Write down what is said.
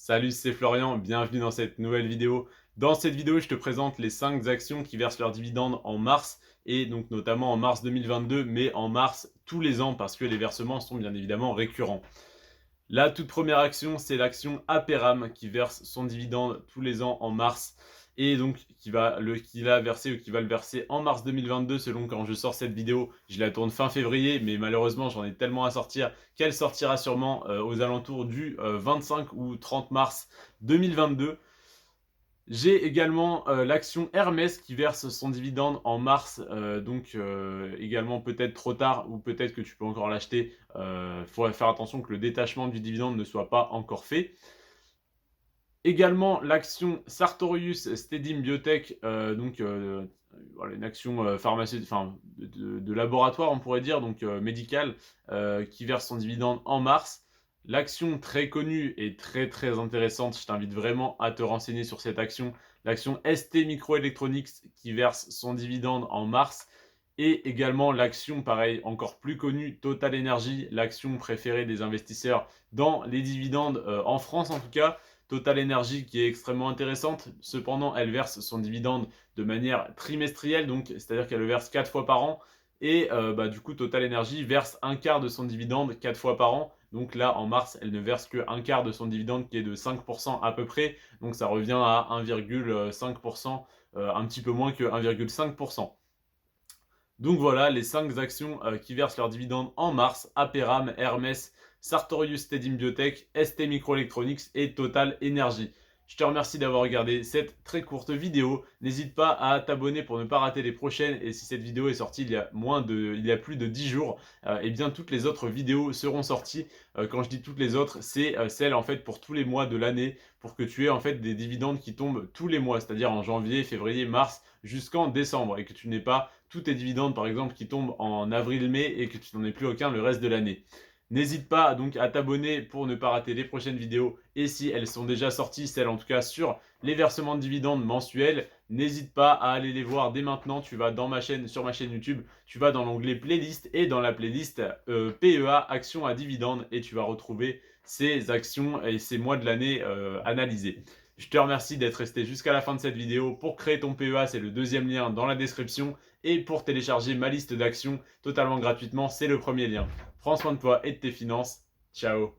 Salut, c'est Florian, bienvenue dans cette nouvelle vidéo. Dans cette vidéo, je te présente les 5 actions qui versent leurs dividendes en mars, et donc notamment en mars 2022, mais en mars tous les ans, parce que les versements sont bien évidemment récurrents. La toute première action, c'est l'action Aperam qui verse son dividende tous les ans en mars et donc qui l'a versé ou qui va le verser en mars 2022 selon quand je sors cette vidéo. Je la tourne fin février, mais malheureusement j'en ai tellement à sortir qu'elle sortira sûrement aux alentours du 25 ou 30 mars 2022. J'ai également l'action Hermès qui verse son dividende en mars, donc également peut-être trop tard ou peut-être que tu peux encore l'acheter. Il faut faire attention que le détachement du dividende ne soit pas encore fait. Également l'action Sartorius Stedim Biotech, voilà, une action pharmaceutique, enfin de laboratoire on pourrait dire, donc médicale, qui verse son dividende en mars. L'action très connue et très intéressante, je t'invite vraiment à te renseigner sur cette action. L'action ST Microelectronics qui verse son dividende en mars. Et également l'action, pareil, encore plus connue, Total Energy, l'action préférée des investisseurs dans les dividendes, en France en tout cas. Total Energy qui est extrêmement intéressante. Cependant, elle verse son dividende de manière trimestrielle, donc c'est-à-dire qu'elle le verse 4 fois par an. Et du coup, Total Energy verse un quart de son dividende 4 fois par an. Donc là, en mars, elle ne verse que un quart de son dividende qui est de 5% à peu près. Donc ça revient à 1,5%, un petit peu moins que 1,5%. Donc voilà les 5 actions qui versent leurs dividendes en mars: Aperam, Hermès, Sartorius Stedim Biotech, ST Microelectronics et Total Energy. Je te remercie d'avoir regardé cette très courte vidéo. N'hésite pas à t'abonner pour ne pas rater les prochaines. Et si cette vidéo est sortie il y a plus de 10 jours, eh bien toutes les autres vidéos seront sorties. Quand je dis toutes les autres, c'est celles en fait pour tous les mois de l'année, pour que tu aies en fait des dividendes qui tombent tous les mois, c'est-à-dire en janvier, février, mars, jusqu'en décembre, et que tu n'aies pas tous tes dividendes par exemple qui tombent en avril-mai et que tu n'en aies plus aucun le reste de l'année. N'hésite pas donc à t'abonner pour ne pas rater les prochaines vidéos, et si elles sont déjà sorties, celles en tout cas sur les versements de dividendes mensuels, n'hésite pas à aller les voir dès maintenant. Tu vas sur ma chaîne YouTube, tu vas dans l'onglet playlist et dans la playlist PEA actions à dividendes, et tu vas retrouver ces actions et ces mois de l'année analysés. Je te remercie d'être resté jusqu'à la fin de cette vidéo. Pour créer ton PEA, c'est le deuxième lien dans la description. Et pour télécharger ma liste d'actions totalement gratuitement, c'est le premier lien. Prends soin de toi et de tes finances. Ciao.